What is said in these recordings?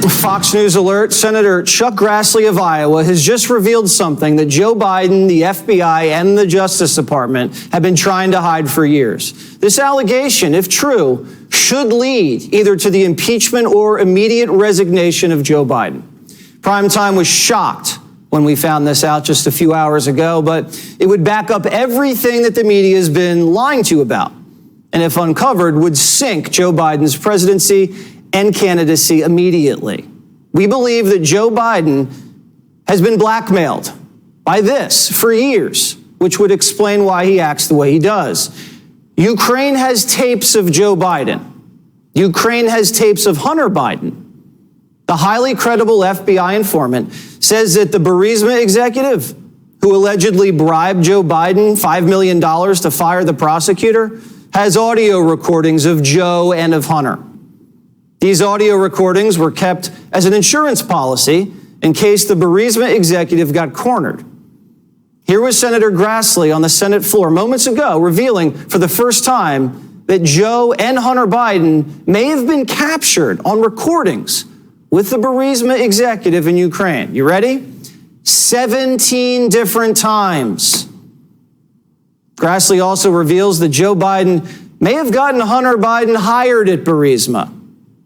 Fox News alert, Senator Chuck Grassley of Iowa has just revealed something that Joe Biden, the FBI, and the Justice Department have been trying to hide for years. This allegation, if true, should lead either to the impeachment or immediate resignation of Joe Biden. Primetime was shocked when we found this out just a few hours ago, but it would back up everything that the media has been lying to you about, and if uncovered, would sink Joe Biden's presidency and candidacy immediately. We believe that Joe Biden has been blackmailed by this for years, which would explain why he acts the way he does. Ukraine has tapes of Joe Biden. Ukraine has tapes of Hunter Biden. The highly credible FBI informant says that the Burisma executive who allegedly bribed Joe Biden $5 million to fire the prosecutor has audio recordings of Joe and of Hunter. These audio recordings were kept as an insurance policy in case the Burisma executive got cornered. Here was Senator Grassley on the Senate floor moments ago revealing for the first time that Joe and Hunter Biden may have been captured on recordings with the Burisma executive in Ukraine. You ready? 17 different times. Grassley also reveals that Joe Biden may have gotten Hunter Biden hired at Burisma.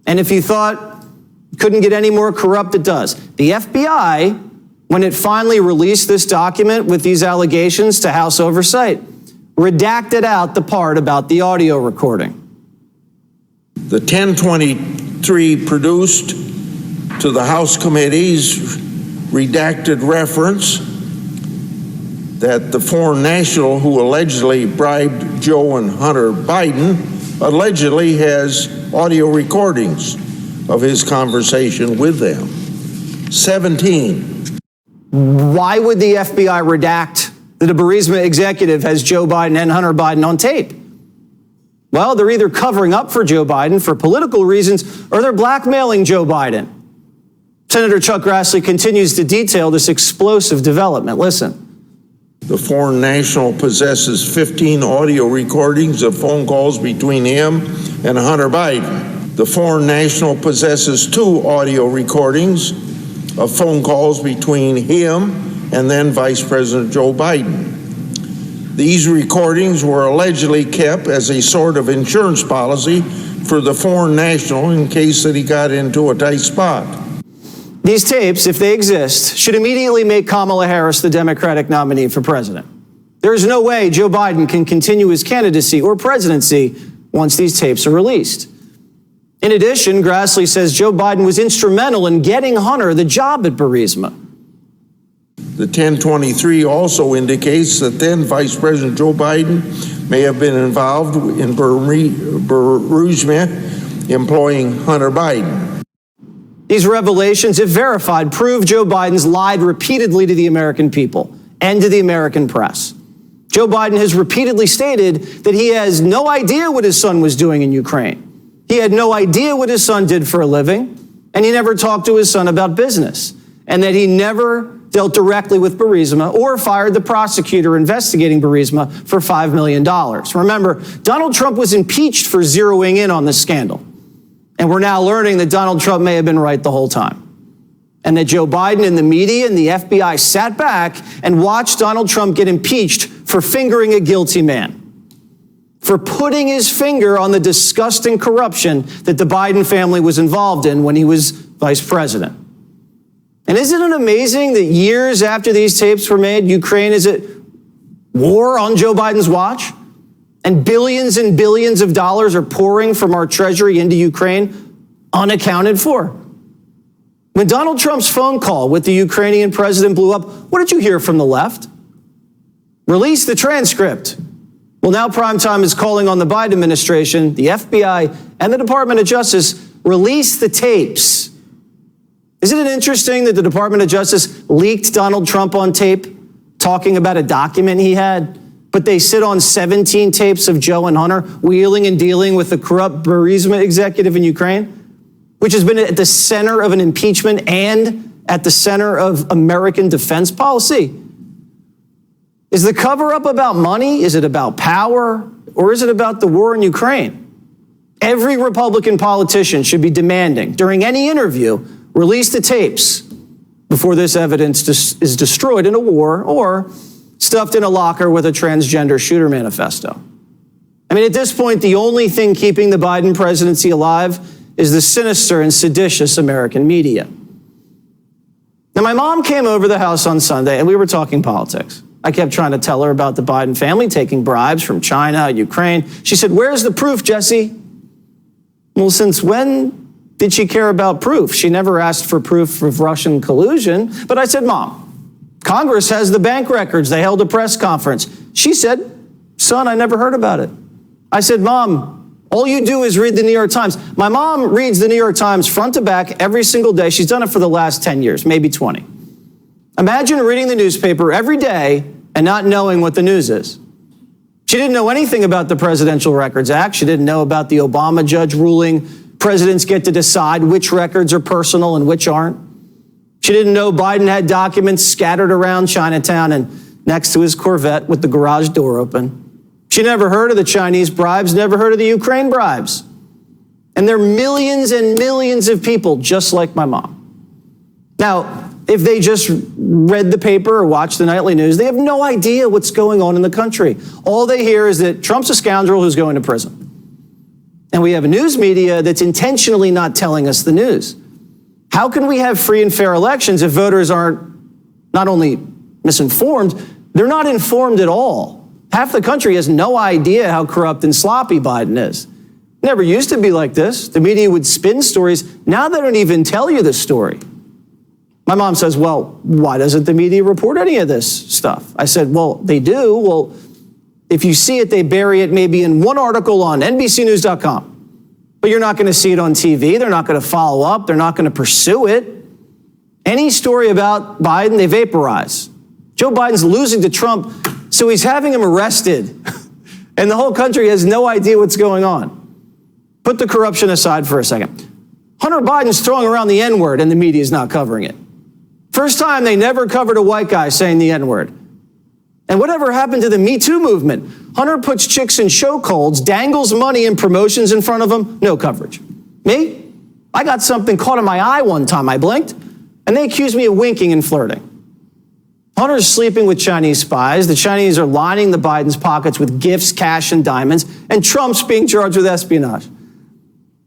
And if you thought it couldn't get any more corrupt, it does. The FBI, when it finally released this document with these allegations to House Oversight, redacted out the part about the audio recording. The 1023 produced to the House committees redacted reference that the foreign national who allegedly bribed Joe and Hunter Biden allegedly has audio recordings of his conversation with them. 17. Why would the FBI redact that a Burisma executive has Joe Biden and Hunter Biden on tape? Well, they're either covering up for Joe Biden for political reasons or they're blackmailing Joe Biden. Senator Chuck Grassley continues to detail this explosive development. Listen. The foreign national possesses 15 audio recordings of phone calls between him and Hunter Biden. The foreign national possesses 2 audio recordings of phone calls between him and then Vice President Joe Biden. These recordings were allegedly kept as a sort of insurance policy for the foreign national in case that he got into a tight spot. These tapes, if they exist, should immediately make Kamala Harris the Democratic nominee for president. There is no way Joe Biden can continue his candidacy or presidency once these tapes are released. In addition, Grassley says Joe Biden was instrumental in getting Hunter the job at Burisma. The 1023 also indicates that then Vice President Joe Biden may have been involved in Burisma employing Hunter Biden. These revelations, if verified, prove Joe Biden's lied repeatedly to the American people and to the American press. Joe Biden has repeatedly stated that he has no idea what his son was doing in Ukraine. He had no idea what his son did for a living, and he never talked to his son about business, and that he never dealt directly with Burisma or fired the prosecutor investigating Burisma for $5 million. Remember, Donald Trump was impeached for zeroing in on this scandal. And we're now learning that Donald Trump may have been right the whole time. And that Joe Biden and the media and the FBI sat back and watched Donald Trump get impeached for fingering a guilty man, for putting his finger on the disgusting corruption that the Biden family was involved in when he was vice president. And isn't it amazing that years after these tapes were made, Ukraine is at war on Joe Biden's watch? And billions of dollars are pouring from our treasury into Ukraine unaccounted for. When Donald Trump's phone call with the Ukrainian president blew up, what did you hear from the left? Release the transcript. Well, now Primetime is calling on the Biden administration, the FBI, and the Department of Justice, release the tapes. Isn't it interesting that the Department of Justice leaked Donald Trump on tape talking about a document he had? But they sit on 17 tapes of Joe and Hunter wheeling and dealing with the corrupt Burisma executive in Ukraine, which has been at the center of an impeachment and at the center of American defense policy. Is the cover-up about money? Is it about power? Or is it about the war in Ukraine? Every Republican politician should be demanding during any interview release the tapes before this evidence is destroyed in a war or stuffed in a locker with a transgender shooter manifesto. I mean, at this point, the only thing keeping the Biden presidency alive is the sinister and seditious American media. Now, my mom came over to the house on Sunday, and we were talking politics. I kept trying to tell her about the Biden family taking bribes from China, Ukraine. She said, "Where's the proof, Jesse?" Well, since when did she care about proof? She never asked for proof of Russian collusion. But I said, "Mom, Congress has the bank records. They held a press conference." She said, "Son, I never heard about it." I said, "Mom, all you do is read the New York Times." My mom reads the New York Times front to back every single day. She's done it for the last 10 years, maybe 20. Imagine reading the newspaper every day and not knowing what the news is. She didn't know anything about the Presidential Records Act. She didn't know about the Obama judge ruling presidents get to decide which records are personal and which aren't. She didn't know Biden had documents scattered around Chinatown and next to his Corvette with the garage door open. She never heard of the Chinese bribes, never heard of the Ukraine bribes. And there are millions and millions of people just like my mom. Now, if they just read the paper or watched the nightly news, they have no idea what's going on in the country. All they hear is that Trump's a scoundrel who's going to prison. And we have a news media that's intentionally not telling us the news. How can we have free and fair elections if voters aren't not only misinformed, they're not informed at all? Half the country has no idea how corrupt and sloppy Biden is. Never used to be like this. The media would spin stories. Now they don't even tell you the story. My mom says, "Well, why doesn't the media report any of this stuff?" I said, "Well, they do. Well, if you see it, they bury it maybe in one article on NBCnews.com. But you're not going to see it on TV. They're not going to follow up. They're not going to pursue it. Any story about Biden, they vaporize. Joe Biden's losing to Trump, so he's having him arrested. And the whole country has no idea what's going on. Put the corruption aside for a second. Hunter Biden's throwing around the N-word and the media's not covering it. First time they never covered a white guy saying the N-word. And whatever happened to the Me Too movement? Hunter puts chicks in chokeholds, dangles money and promotions in front of them, no coverage. Me? I got something caught in my eye one time. I blinked, and they accused me of winking and flirting. Hunter's sleeping with Chinese spies. The Chinese are lining the Biden's pockets with gifts, cash, and diamonds, and Trump's being charged with espionage.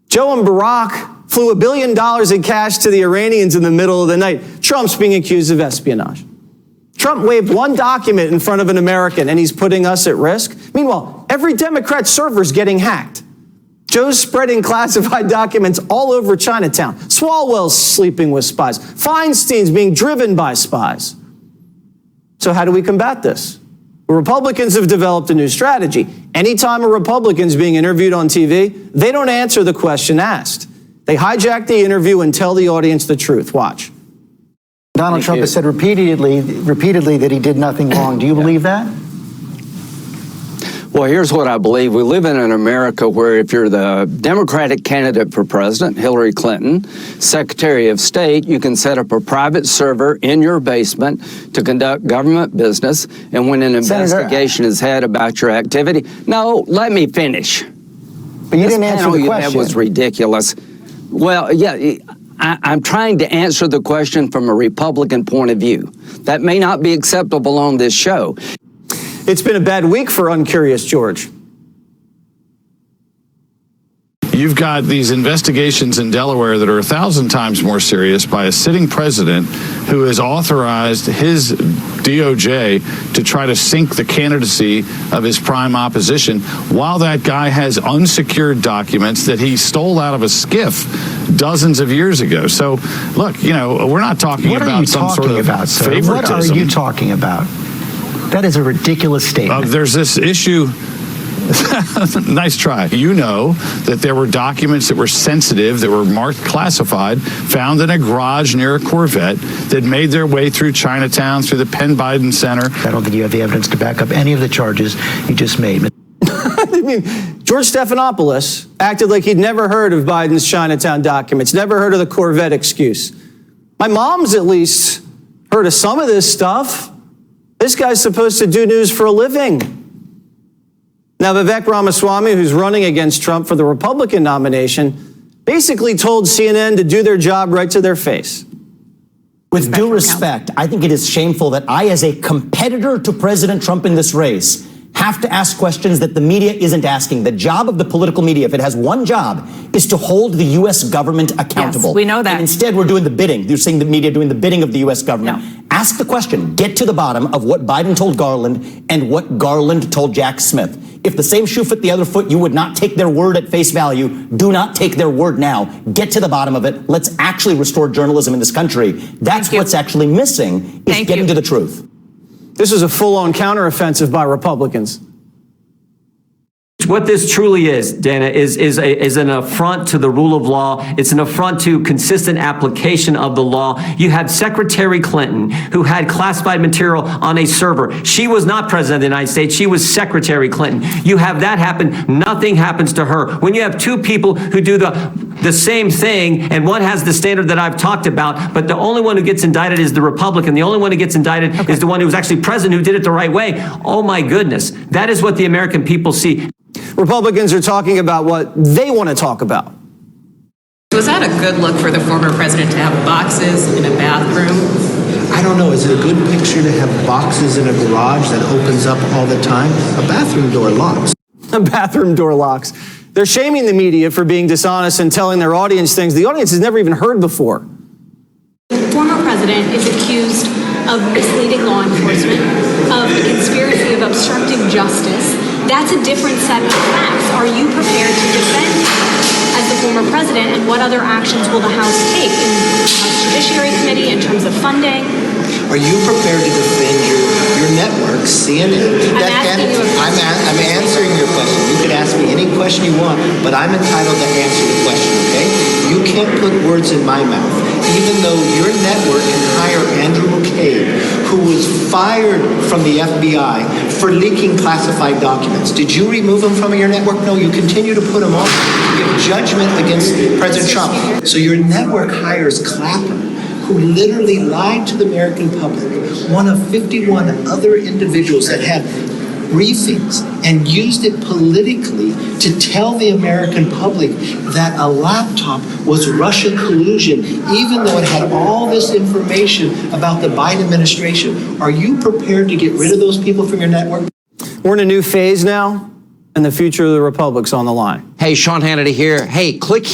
Joe and Barack flew $1 billion in cash to the Iranians in the middle of the night. Trump's being accused of espionage. Trump waved one document in front of an American, and he's putting us at risk. Meanwhile, every Democrat server's getting hacked. Joe's spreading classified documents all over Chinatown. Swalwell's sleeping with spies. Feinstein's being driven by spies. So how do we combat this? The Republicans have developed a new strategy. Anytime a Republican's being interviewed on TV, they don't answer the question asked. They hijack the interview and tell the audience the truth. Watch. Donald Trump has said repeatedly that he did nothing wrong. Do you believe that? Well, here's what I believe. We live in an America where if you're the Democratic candidate for president, Hillary Clinton, Secretary of State, you can set up a private server in your basement to conduct government business. And when an investigation is had about your activity, no, let me finish. But you didn't answer the question. That was ridiculous. Well, yeah, I'm trying to answer the question from a Republican point of view. That may not be acceptable on this show. It's been a bad week for Uncurious George. You've got these investigations in Delaware that are 1,000 times more serious by a sitting president who has authorized his DOJ to try to sink the candidacy of his prime opposition while that guy has unsecured documents that he stole out of a skiff dozens of years ago. So, look, you know, we're not talking about some sort of favoritism. What are you talking about? That is a ridiculous statement. There's this issue. Nice try. You know that there were documents that were sensitive, that were marked classified, found in a garage near a Corvette that made their way through Chinatown, through the Penn Biden Center. I don't think you have the evidence to back up any of the charges you just made. I mean, George Stephanopoulos acted like he'd never heard of Biden's Chinatown documents, never heard of the Corvette excuse. My mom's at least heard of some of this stuff. This guy's supposed to do news for a living. Now, Vivek Ramaswamy, who's running against Trump for the Republican nomination, basically told CNN to do their job right to their face. With due respect, I think it is shameful that I, as a competitor to President Trump in this race, have to ask questions that the media isn't asking. The job of the political media, if it has one job, is to hold the U.S. government accountable. Yes, we know that. And instead, we're doing the bidding. You're seeing the media doing the bidding of the U.S. government. No. Ask the question. Get to the bottom of what Biden told Garland and what Garland told Jack Smith. If the same shoe fit the other foot, you would not take their word at face value. Do not take their word now. Get to the bottom of it. Let's actually restore journalism in this country. That's what's actually missing, is getting to the truth. This is a full-on counteroffensive by Republicans. What this truly is, Dana, is an affront to the rule of law. It's an affront to consistent application of the law. You had Secretary Clinton, who had classified material on a server. She was not president of the United States. She was Secretary Clinton. You have that happen. Nothing happens to her. When you have two people who do the same thing, and one has the standard that I've talked about, but the only one who gets indicted is the Republican. The only one who gets indicted is the one who was actually president, who did it the right way. Oh my goodness. That is what the American people see. Republicans are talking about what they want to talk about. Was that a good look for the former president to have boxes in a bathroom? I don't know. Is it a good picture to have boxes in a garage that opens up all the time? A bathroom door locks. A bathroom door locks. They're shaming the media for being dishonest and telling their audience things the audience has never even heard before. The former president is accused of misleading law enforcement, of a conspiracy of obstructing justice. That's a different set of facts. Are you prepared to defend him as the former president, and what other actions will the House take in the House Judiciary Committee in terms of funding? Are you prepared to defend your network, CNN? I'm answering your question. You can ask me any question you want, but I'm entitled to answer the question, okay? You can't put words in my mouth. Even though your network can hire Andrew McCabe, who was fired from the FBI for leaking classified documents. Did you remove him from your network? No, you continue to put him on. You give judgment against President Trump. So your network hires Clapper, who literally lied to the American public, one of 51 other individuals that had briefings and used it politically to tell the American public that a laptop was Russian collusion, even though it had all this information about the Biden administration. Are you prepared to get rid of those people from your network? We're in a new phase now, and the future of the Republic's on the line. Hey, Sean Hannity here. Hey, click here.